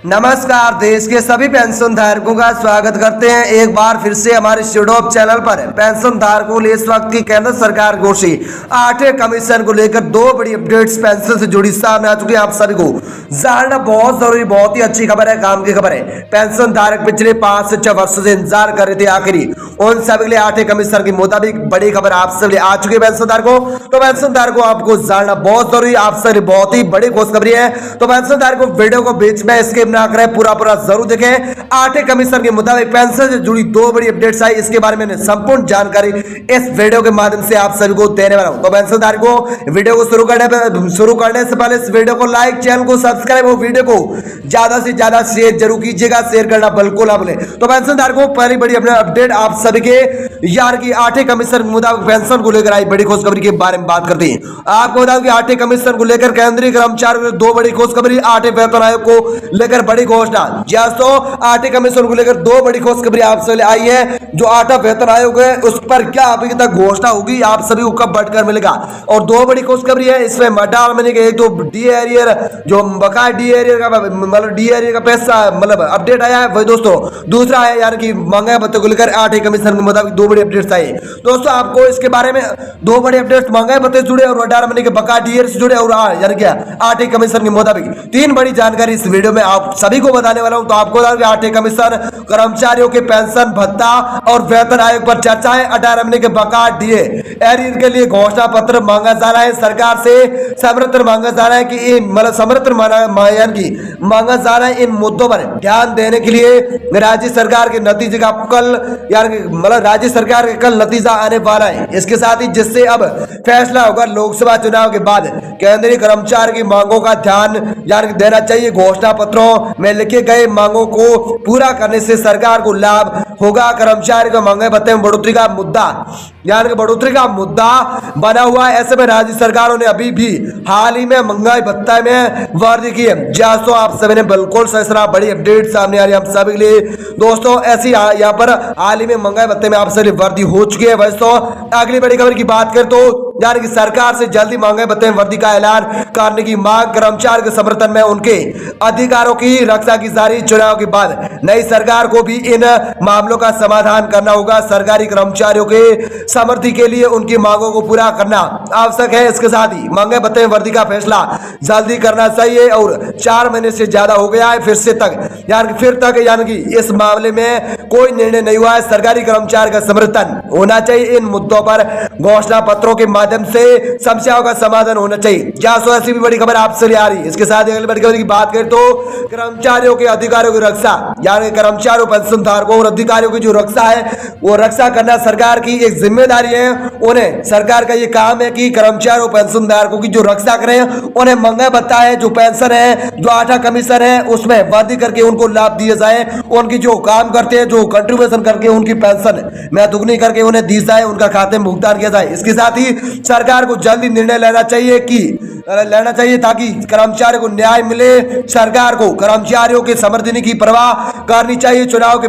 नमस्कार। देश के सभी पेंशन धारकों का स्वागत करते हैं एक बार फिर से हमारे यूट्यूब चैनल पर। पेंशन धारकों के लिए इस वक्त की केंद्र सरकार घोषित 8वें कमीशन को लेकर दो बड़ी अपडेट्स पेंशन से जुड़ी सामने आ चुकी है। आप सभी को जानना बहुत जरूरी, बहुत ही अच्छी खबर है, काम की खबर है। पेंशन धारक पिछले 5 से 6 वर्षों से इंतजार कर रहे थे, आखिरी उन सभी के लिए 8वें कमीशन के मुताबिक बड़ी खबर आप सभी आ चुकी है। पेंशन धारकों तो पेंशन धारकों आपको जानना बहुत जरूरी, आप सभी बहुत ही बड़ी खुशखबरी है। तो पेंशन धारकों वीडियो को बीच में स्किप ना करें, पूरा जरूर देखें। 8वें कमीशन के मुताबिक पेंशन से जुड़ी दो बड़ी अपडेट्स आई, इसके बारे में संपूर्ण जानकारी इस वीडियो के माध्यम से आप सभी को देने वाला हूं। तो पेंशन धारकों वीडियो को शुरू करने से पहले इस वीडियो को लाइक, चैनल को सब्सक्राइब और वीडियो को ज्यादा से ज्यादा शेयर जरूर कीजिएगा, शेयर करना बिल्कुल ना भूलें। तो पेंशन धारकों पहली बड़ी अपडेट आप सभी के यार की 8वें कमीशन के मुताबिक पेंशन को लेकर आई बड़ी खुशखबरी के बारे में बात करते हैं। आपको बता दूं कि 8वें कमीशन को लेकर केंद्रीय कर्मचारियों की दो बड़ी खुशखबरी, 8वें वेतन आयोग को लेकर बड़ी घोषणा। 8वें कमीशन को लेकर दो बड़ी खुशखबरी आप सभी आई है। जो 8वां वेतन आयोग है उस पर क्या अभी तक घोषणा होगी, आप सभी को कब बढ़कर मिलेगा। और दो बड़ी खुशखबरी है इसमें मटाल महीने के एक तो डी एरियर जो बकाया डी एरियर का मतलब डी एरियर का पैसा मतलब अपडेट आया है वही दोस्तों। दूसरा है यार कि महंगाई भत्ते को लेकर 8वें कमीशन के मुताबिक दो बड़ी अपडेट्स आई दोस्तों। आपको इसके बारे में दो बड़े अपडेट्स महंगाई भत्ते से जुड़े और 18 महीने के बकाया डी एरियर से जुड़े और यार क्या 8वें कमीशन के मुताबिक तीन बड़ी जानकारी इस वीडियो में आप सभी को बताने वाला हूं। तो आपको बता दें 8वें कमीशन कर्मचारियों के पेंशन भत्ता और वेतन आयोग पर चर्चा है। 18 महीने के बकाया डीए एरियर के लिए घोषणा पत्र मांगा जा रहा है, सरकार से समर्थन मांगा जा रहा है कि इन मतलब समर्थन मांगा जा रहा है। इन मुद्दों पर ध्यान देने के लिए राज्य सरकार के नतीजे का कल यार मतलब राज्य सरकार के कल नतीजा आने वाला है। इसके साथ ही जिससे अब फैसला होगा लोकसभा चुनाव के बाद केंद्रीय कर्मचारी की मांगों का ध्यान यार देना चाहिए। घोषणा पत्रों में लिखे गए मांगों को पूरा करने से सरकार को लाभ होगा। कर्मचारी को महंगाई भत्ते में बढ़ोतरी का मुद्दा यानी कि बढ़ोतरी का मुद्दा बना हुआ है। ऐसे में राज्य सरकारों ने अभी भी हाल ही में महंगाई भत्ता में वृद्धि की है। जैसो आप सभी ने बिल्कुल सही बड़ी अपडेट सामने आ रही है हम सभी के लिए दोस्तों। ऐसी यहाँ पर हाल ही में महंगाई भत्ते में आप सभी वृद्धि हो चुकी है। वैसे तो अगली बड़ी खबर की बात करें तो यानी कि सरकार से जल्दी महंगाई भत्ते में वृद्धि का ऐलान करने की मांग, कर्मचारी के समर्थन में उनके अधिकारों की रक्षा की जारी। चुनाव के बाद नई सरकार को भी इन मामलों का समाधान करना होगा। सरकारी कर्मचारियों के समर्थन के लिए उनकी मांगों को पूरा करना आवश्यक है। इसके साथ ही महंगाई भत्ते में वृद्धि का फैसला जल्दी करना चाहिए और 4 महीने से ज्यादा हो गया है फिर तक यानी कि इस मामले में कोई निर्णय नहीं हुआ है। सरकारी कर्मचारी का समर्थन होना चाहिए। इन मुद्दों पर घोषणा पत्रों के माध्यम से समस्याओं का समाधान होना चाहिए। ऐसी भी बड़ी खबर आपसे आ रही है। इसके साथ अगली बड़ी खबर की बात करें तो कर्मचारियों के अधिकारों की रक्षा यानी कर्मचारियों पेंशन धारकों और अधिकारियों की जो रक्षा है वो रक्षा करना सरकार की एक जिम्मेदारी है। उन्हें सरकार का ये काम है कि कर्मचारियों पेंशन धारकों की जो रक्षा करें, उन्हें महंगाई भत्ता है, जो पेंशन है, जो 8वां कमीशन है उसमें वृद्धि करके उनको लाभ दिए जाए। उनकी जो काम करते हैं, जो कंट्रीब्यूशन करके उनकी पेंशन में दुगनी करके उन्हें दी जाए, उनका खाते में भुगतान किया जाए। इसके साथ ही सरकार को जल्दी निर्णय लेना चाहिए ताकि कर्मचारियों को न्याय मिले। सरकार को कर्मचारियों के समर्थन की परवाह करनी चाहिए। चुनाव के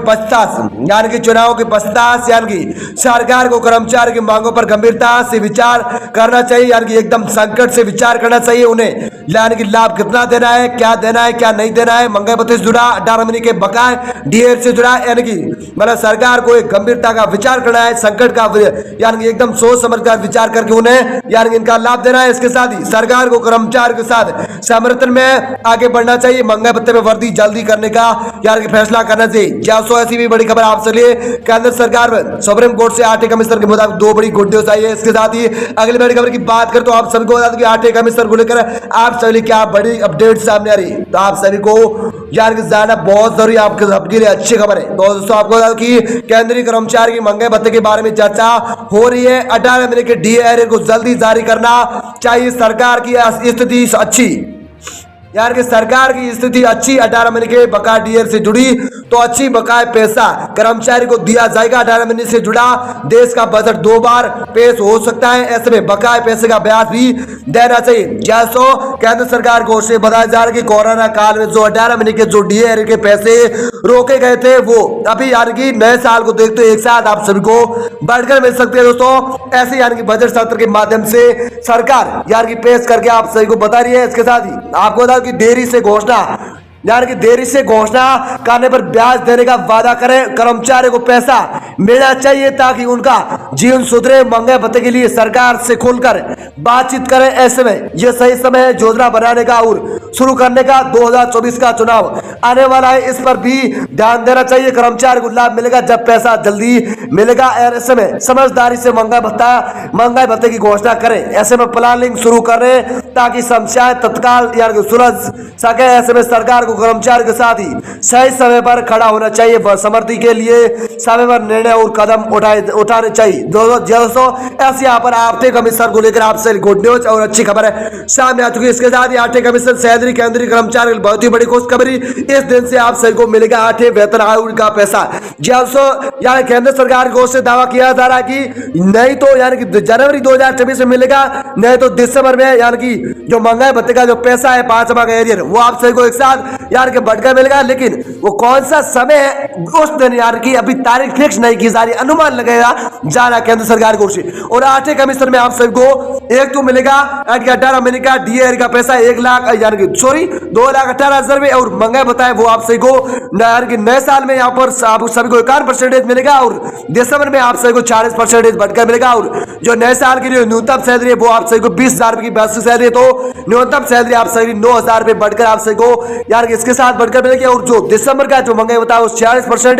पश्चात यानी कि सरकार को कर्मचारी की मांगों पर गंभीरता से विचार करना चाहिए, यानी कि एकदम संकट से विचार करना चाहिए। उन्हें यानी कि लाभ कितना देना है, क्या नहीं देना है, महंगाई भत्ते से जुड़ा 18 महीने के बकाया डीए से जुड़ा, यानी कि मतलब सरकार को एक गंभीरता का विचार करना है, संकट का यानी कि एकदम सोच समझ कर विचार करके उन्हें यानी कि इनका लाभ देना है। इसके साथ ही सरकार को कर्मचारी के साथ समर्थन में आगे बढ़ना चाहिए। महंगाई भत्ते में वृद्धि जल्दी करने का यानी कि फैसला करना चाहिए। ऐसी भी बड़ी खबर आपसे लिए केंद्र सरकार सुप्रीम कोर्ट से 8वें कमीशन के मुताबिक दो बड़ी गुड न्यूज आई है। इसके साथ ही अगली बड़ी खबर की बात करें तो आप सभी को बता दें कि 8वें कमीशन को लेकर आप सभी क्या बड़ी अपडेट सामने आ रही है। तो आप सभी को यानी कि जानना बहुत जरूरी, आपके सबके लिए अच्छी खबर है। तो दोस्तों आपको बता दें कि केंद्रीय कर्मचारी की महंगाई भत्ते के बारे में चर्चा हो रही है। 18 महीने के डीए एरियर को जल्दी जारी करना चाहिए। सरकार की स्थिति अच्छी यार कि सरकार की स्थिति अच्छी। 18 महीने के बकाया डीए से जुड़ी तो अच्छी बकाया पैसा कर्मचारी को दिया जाएगा। 18 महीने से जुड़ा देश का बजट 2 बार पेश हो सकता है। ऐसे में बकाया पैसे का ब्याज भी देना चाहिए। जैसो केंद्र सरकार को से बताया जा रहा है कि कोरोना काल में जो 18 महीने के जो डीए के पैसे रोके गए थे वो अभी यानी कि नए साल को देखते एक साथ आप सभी को बढ़कर मिल सकते हैं दोस्तों। ऐसे यानी कि बजट सत्र के माध्यम से सरकार यानी कि पेश करके आप सभी को बता रही है। इसके साथ ही आपको बता कि देरी से घोषणा यानी कि देरी से घोषणा करने पर ब्याज देने का वादा करें। कर्मचारी को पैसा मिलना चाहिए ताकि उनका जीवन सुधरे। महंगाई भत्ते के लिए सरकार से खुलकर बातचीत करें। ऐसे में यह सही समय है योजना बनाने का और शुरू करने का। 2024 का चुनाव आने वाला है, इस पर भी ध्यान देना चाहिए। कर्मचारी को लाभ मिलेगा जब पैसा जल्दी मिलेगा। ऐसे में समझदारी से महंगाई भत्ते की घोषणा करें। ऐसे में प्लानिंग शुरू करें ताकि समस्याएं तत्काल सुलझ सके। ऐसे में सरकार को कर्मचारी के साथ ही सही समय पर खड़ा होना चाहिए। समर्थी के लिए समय पर निर्णय और कदम उठाने चाहिए। दोस्तों ऐसे यहाँ पर आर्थिक कमीशन को लेकर आपसे गुड न्यूज और अच्छी खबर है सामने आ चुकी है। इसके साथ ही आर्थिक कमीशन सैलरी केंद्रीय कर्मचारी बहुत ही बड़ी खुशखबरी। इस दिन से आप सभी को मिलेगा 8वें वेतन आयोग का पैसा। यानी केंद्र सरकार की ओर से दावा किया जा रहा है कि नहीं तो यानी कि जनवरी 2024 में मिलेगा, नहीं तो दिसंबर में यानी कि जो महंगाई भत्ते का जो पैसा है 5वां का एरियर वो आप सभी को एक साथ यानी कि बढ़कर मिलेगा। लेकिन वो कौन सा समय है उस दिन यानी कि अभी तारीख फिक्स नहीं की जा रही, अनुमान लगेगा जाना केंद्र सरकार की ओर से। और आर्थिक कमीशन में आप सभी को एक तो मिलेगा 18 महीने का डीए का पैसा 2,18,000 और महंगाई भत्ता है वो आप सभी को यानी कि नए साल में यहाँ पर आप सभी को 51% मिलेगा और दिसंबर में आप सभी को 40% बढ़कर मिलेगा। और जो नए साल की न्यूनतम सैलरी है वो आप सभी को 20,000 की बेसिक सैलरी है, तो न्यूनतम सैलरी आप सभी 9,000 रुपए बढ़कर आप सभी को यार इसके साथ बढ़कर मिलेगी। और जो दिसंबर का जो महंगाई भत्ता है वो 40%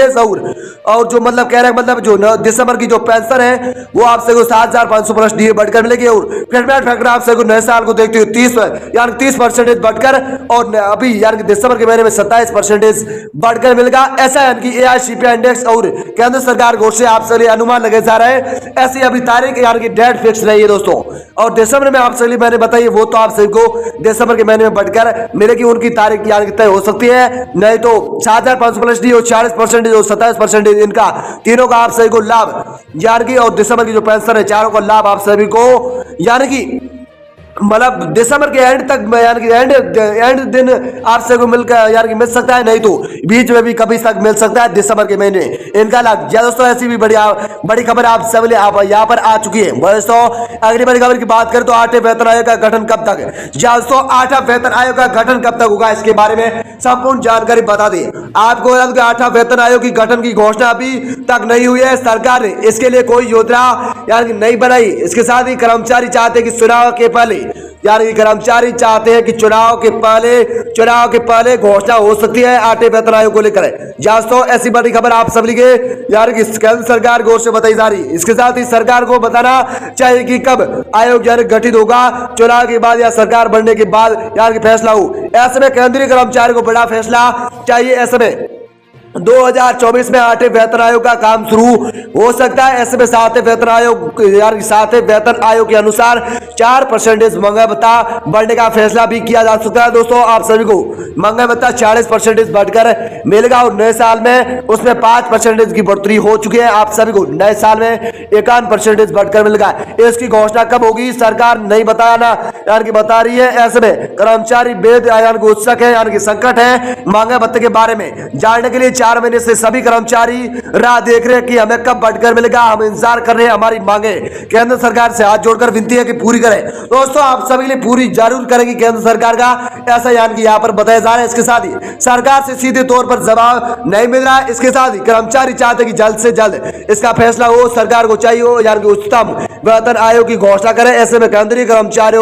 और जो मतलब कह रहे हैं मतलब जो दिसंबर की जो पेंशन है वो आप सभी को 7,500 प्लस डीए बढ़कर मिलेगी। और पेमेंट फैक्टर आप सभी को नए साल को देखते हुए 30% बढ़कर और अभी यानी दिसंबर के महीने में 27% बढ़कर मिलेगा। ऐसा यानी कि एआईसीपीआई इंडेक्स और केंद्र सरकार की ओर से आप सभी अनुमान लगे जा रहे हैं। ऐसी अभी तारीख यानी कि डेट फिक्स नहीं है दोस्तों। और दिसंबर में आप सभी मैंने बताइए वो तो आप सभी को दिसंबर के महीने में बढ़कर मिलेगी, उनकी तारीख यानी कि तय हो सकती है। नहीं तो 7,500 प्लस डी और 40% और 27% इनका तीनों का आप सभी को लाभ यानी कि और दिसंबर की जो पेंशन है चारों का लाभ आप सभी को यानी कि मतलब दिसंबर के एंड तक यानी कि एंड दिन आप सभी को मिलकर यानी कि मिल सकता है, नहीं तो बीच में भी कभी तक मिल सकता है दिसंबर के महीने इनका लाभ। दोस्तों ऐसी भी बड़ी खबर आप सब यहाँ पर आ चुकी है। दोस्तों अगली बड़ी खबर की बात करें तो 8वें वेतन आयोग का गठन कब तक है। दोस्तों 8वां वेतन आयोग का गठन कब तक होगा इसके बारे में संपूर्ण जानकारी बता दी। आपको 8वां वेतन आयोग की गठन की घोषणा अभी तक नहीं हुई है। सरकार ने इसके लिए कोई योजना यानी कि नहीं बनाई। इसके साथ ही कर्मचारी चाहते कि चुनाव के पहले यानी कि कर्मचारी चाहते हैं कि चुनाव के पहले घोषणा हो सकती है 8वें वेतन आयोग को लेकर। दोस्तों ऐसी बड़ी खबर आप सभी के यानी कि केंद्र सरकार की ओर से बताई जा रही है। इसके साथ ही सरकार को बताना चाहिए कि कब आयोग यानी गठित होगा, चुनाव के बाद या सरकार बनने के बाद यानी कि फैसला हो। ऐसे में केंद्रीय कर्मचारी को बड़ा फैसला चाहिए। ऐसे में 2024 में 8वें वेतन आयोग का काम शुरू हो सकता है। ऐसे में 7वें वेतन आयोग यानी 7वें वेतन आयोग के अनुसार 4% महंगाई भत्ता बढ़ने का फैसला भी किया जा सकता है। दोस्तों आप सभी को महंगाई भत्ता 40% बढ़कर मिलेगा और नए साल में उसमें 5% की बढ़ोतरी हो चुकी है। आप सभी को नए साल में 51% बढ़कर मिलेगा। इसकी घोषणा कब होगी सरकार नहीं बताना यानी कि बता रही है। ऐसे में कर्मचारी बेहद यानी कि उत्सुक है यानी कि संकट है महंगाई भत्ते के बारे में जानने के लिए 4 महीने से सभी कर्मचारी राह देख रहे हैं कि हमें कब बढ़कर मिलेगा। हम इंतजार कर रहे हैं, हमारी मांगे केंद्र सरकार से हाथ जोड़कर विनती है कि पूरी करें। दोस्तों आप सभी के लिए पूरी जरूर करेंगी केंद्र सरकार का, ऐसा यानी कि यहाँ पर बताया जा रहा है। इसके साथ ही सरकार से सीधे तौर पर जवाब नहीं मिल रहा है। इसके साथ ही कर्मचारी चाहते कि जल्द से जल्द इसका फैसला हो, सरकार को चाहिए हो यानी कि उच्चतम वेतन आयोग की घोषणा करें। ऐसे में केंद्रीय कर्मचारी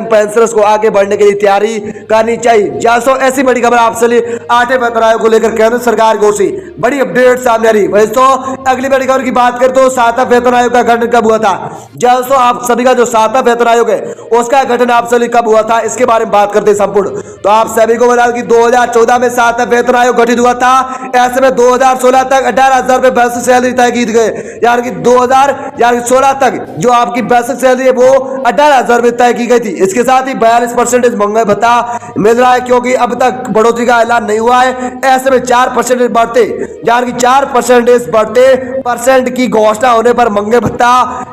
पेंशनर्स को आगे बढ़ने के लिए तैयारी करनी चाहिए। ऐसी बड़ी खबर आपसे 8वें वेतन आयोग को लेकर केंद्र सरकार की ओर से बड़ी अपडेट सामने आ रही है। तो अगली बड़ी खबर की बात करें तो 7वां वेतन आयोग का गठन कब हुआ था। दोस्तों आप सभी का जो 7वां वेतन आयोग है उसका गठन आप सभी कब हुआ था इसके बारे में बात करते हैं संपूर्ण। तो आप सभी को बता दें कि 2014 में 7वां वेतन आयोग गठित हुआ था। ऐसे में 2016 तक 18,000 रुपए बेसिक सैलरी तय की गई यानी कि 2016 तक जो आपकी बेसिक सैलरी है वो 18,000 रुपए तय की गई थी। इसके साथ ही 42% महंगाई भत्ता मिल रहा है क्योंकि अब तक बढ़ोतरी का ऐलान नहीं हुआ है। ऐसे में 4% बढ़ते, यानी कि 4% बढ़ते परसेंट की घोषणा होने पर मंगे भत्ता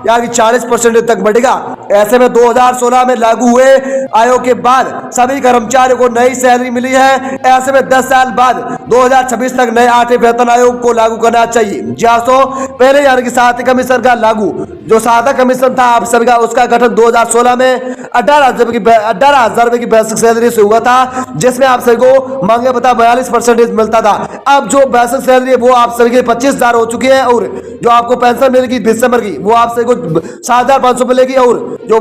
यानी 40% तक बढ़ेगा। ऐसे में 2016 में लागू हुए आयोग के बाद सभी कर्मचारियों को नई सैलरी मिली है। ऐसे में 10 साल बाद 2026 तक नए 8वें वेतन आयोग को लागू करना चाहिए। जैसो पहले यानी कि 7 कमीशन का लागू, जो 7 कमीशन था आप सभी का, उसका गठन 2016 में 18,000 रुपए की बेसिक सैलरी से हुआ था, जिसमें आप सभी को मांगे भत्ता 42% मिलता था। अब जो बेसिक सैलरी है वो आप सभी के 25,000 हो चुकी है, और जो आपको पेंशन मिलेगी दिसंबर की वो आप सभी को 7,500 मिलेगी, और जो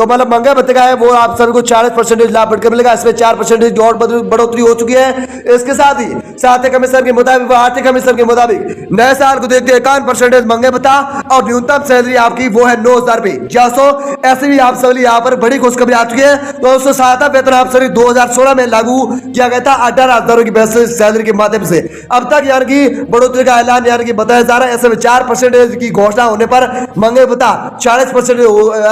मतलब मंगे भत्ते का है वो आप सभी को 40% लाभ बढ़कर मिलेगा। इसमें 4% और बढ़ोतरी हो चुकी है। इसके साथ ही 7वें कमीशन के मुताबिक 8वें कमीशन के मुताबिक नए साल को देखते 51% मंगे भत्ता और न्यूनतम सैलरी आपकी वो है 9,000 रुपए। जैसो ऐसे भी आप सभी यहाँ पर बड़ी खुशखबरी आ चुकी है। तो 7वां वेतन आप सभी 2016 में लागू किया गया था 18,000 की बेसिक सैलरी के माध्यम से। अब तक यानी कि बढ़ोतरी का ऐलान यानी कि बताया जा रहा है। ऐसे में 4% की घोषणा होने पर मंगे भत्ता 40%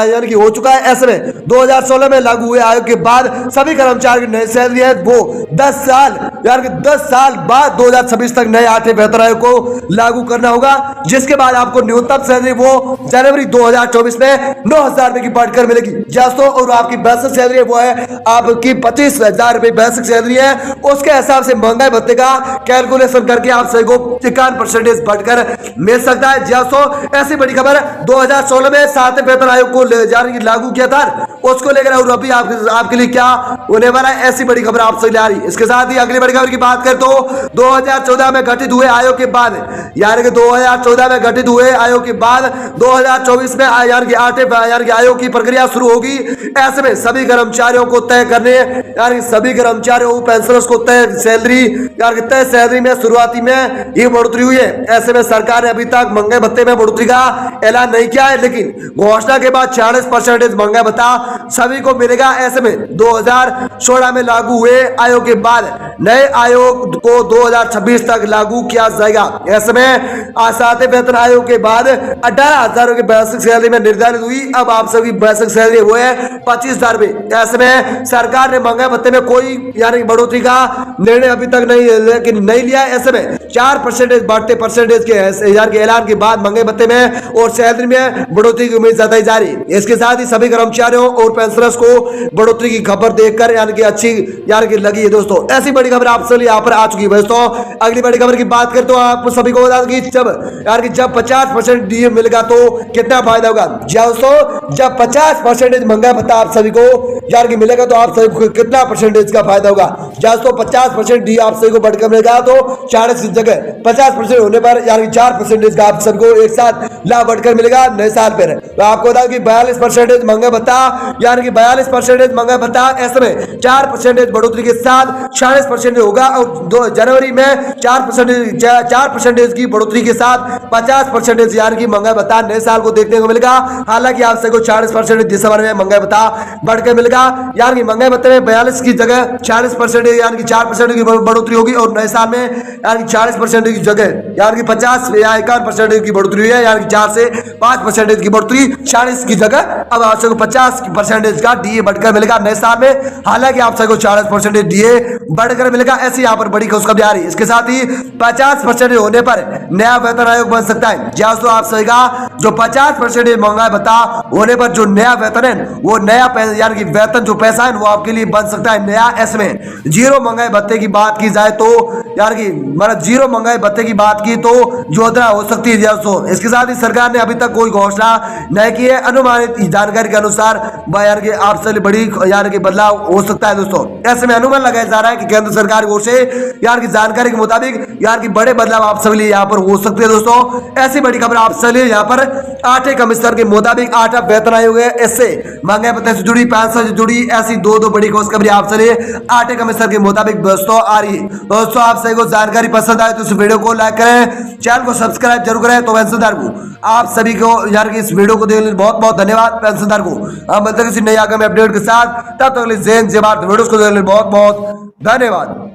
यानी कि हो चुका है। ऐसे में 2016 में लागू हुए आयोग के बाद सभी कर्मचारी की नई सैलरी है वो 10 साल यानी कि 10 साल बाद 2026 तक नए 8वें वेतन आयोग को लागू करना होगा, जिसके बाद आपको न्यूनतम सैलरी वो जनवरी 2024 में 9,000 रुपए की बढ़कर मिलेगी। जैसो और आपकी बेसिक सैलरी वो है आपकी 25,000 रुपए बेसिक सैलरी है। उसके हिसाब से महंगाई भत्ते का कैलकुलेशन करके आप सभी को 51% बढ़कर मिल सकता है। जैसो ऐसी बड़ी खबर 2016 में 7वें वेतन आयोग को लागू किया था, उसको लेकर और अभी आपके लिए क्या होने वाला है, ऐसी बड़ी खबर आप सभी आ रही है। इसके साथ ही अगली बड़ी खबर की बात करें तो 2014 में गठित हुए आयोग के बाद यानी कि 2014 में गठित हुए आयोग के बाद 2024 में यानी कि 8वें यानी कि आयोग की प्रक्रिया शुरू होगी। ऐसे में सभी कर्मचारियों को तय करने यानी सभी कर्मचारियों पेंशनर्स को तय सैलरी यानी तय सैलरी में शुरुआती में ये बढ़ोतरी हुई है। ऐसे में सरकार ने अभी तक महंगे भत्ते में बढ़ोतरी का ऐलान नहीं किया है, लेकिन घोषणा के बाद 40% महंगा भत्ता सभी को मिलेगा। ऐसे में 2016 में लागू हुए आयोग के बाद नए आयोग को 2026 तक लागू किया जाएगा। ऐसे में 7वें वेतन आयोग के बाद 18,000 की बेसिक सैलरी में निर्धारित हुई। अब आप सभी बेसिक सैलरी वो है 25,000 रुपए। ऐसे में सरकार ने महंगाई भत्ते में कोई यानी बढ़ोतरी का निर्णय अभी तक नहीं लिया। ऐसे में 4% बढ़ते परसेंटेज के ऐलान के बाद महंगाई भत्ते में और सैलरी में बढ़ोतरी की उम्मीद जताई जा रही है। इसके साथ ही सभी कर्मचारियों और पेंशनर्स को बढ़ोतरी की खबर देखकर यानी कि अच्छी यानी कि लगी है। दोस्तों ऐसी बड़ी खबर आप सभी यहाँ पर आ चुकी है। दोस्तों अगली बड़ी खबर की बात करें तो आप सभी को बता दें कि जब 50% डीए मिलेगा तो कितना फायदा होगा। जब 50% महंगा भत्ता आप सभी को यानी कि मिलेगा तो आप सभी को कितना परसेंटेज का फायदा होगा। जब 50% डीए आप सभी को बढ़कर मिलेगा तो 40 की जगह 50% होने पर यानी 4% का आप सभी को एक साथ लाभ बढ़कर मिलेगा नए साल पर। तो आपको बता कि 42% महंगा भत्ता यानी कि 42% महंगा भत्ता ऐसे में 4% बढ़ोतरी के साथ 40% होगा, और जनवरी में 4% की बढ़ोतरी के साथ 50% यानी कि महंगा भत्ता नए साल को देखने को मिलेगा। हालांकि आप सभी को 40% दिसंबर में महंगा भत्ता बढ़कर मिलेगा, यानी कि महंगाई भत्ते में 42 की जगह 40% यानी कि 4% की बढ़ोतरी होगी, और नए साल में यानी 40% की जगह यानी कि 50 या 51% की बढ़ोतरी हुई है, यानी कि 4 से 5% की बढ़ोतरी 40 की जगह अब आप सबको 50% का डीए बढ़कर मिलेगा नए साल में। हालांकि आप सबको 40% डीए बढ़कर मिलेगा, ऐसी यहाँ पर बड़ी खुशखबरी आ रही है। इसके साथ ही 50% होने पर नया वेतन आयोग बन सकता है। जैसे आप सही कहा, जो 50% महंगाई भत्ता होने पर जो नया वेतन है वो नया यानी कि वेतन जो पैसा है वो आपके लिए बन सकता है नया। इसमें जीरो महंगाई भत्ते की बात की जाए तो यानी कि मतलब जीरो महंगाई भत्ते की बात की तो योजना हो सकती है। इसके साथ ही सरकार ने अभी तक कोई घोषणा नहीं की है। अनुमानित जानकारी के अनुसार यानी कि आप सभी बड़ी यानी कि बदलाव हो सकता है। दोस्तों ऐसे में अनुमान लगाया जा रहा है कि केंद्र सरकार की ओर से यानी कि जानकारी के मुताबिक यानी कि बड़े बदलाव आप सभी लिए यहाँ पर हो सकते हैं। दोस्तों ऐसी बड़ी खबर आप सभी यहाँ पर 8वें कमीशन के मुताबिक 8वां वेतन आयोग है, इससे महंगाई भत्ते से जुड़ी पेंशन से जुड़ी ऐसी दो बड़ी खुशखबरी आप सभी 8वें कमीशन के मुताबिक दोस्तों आ रही है। दोस्तों आप सभी को जानकारी पसंद आए तो इस वीडियो को लाइक करें, चैनल को सब्सक्राइब जरूर करें। तो पेंशनदार को आप सभी को यानी कि इस वीडियो को देखने बहुत बहुत धन्यवाद। पेंशनदार को हम मिलते हैं किसी नई आगामी अपडेट के साथ, तब तक जय हिंद जय भारत। वीडियो को देखने बहुत बहुत धन्यवाद।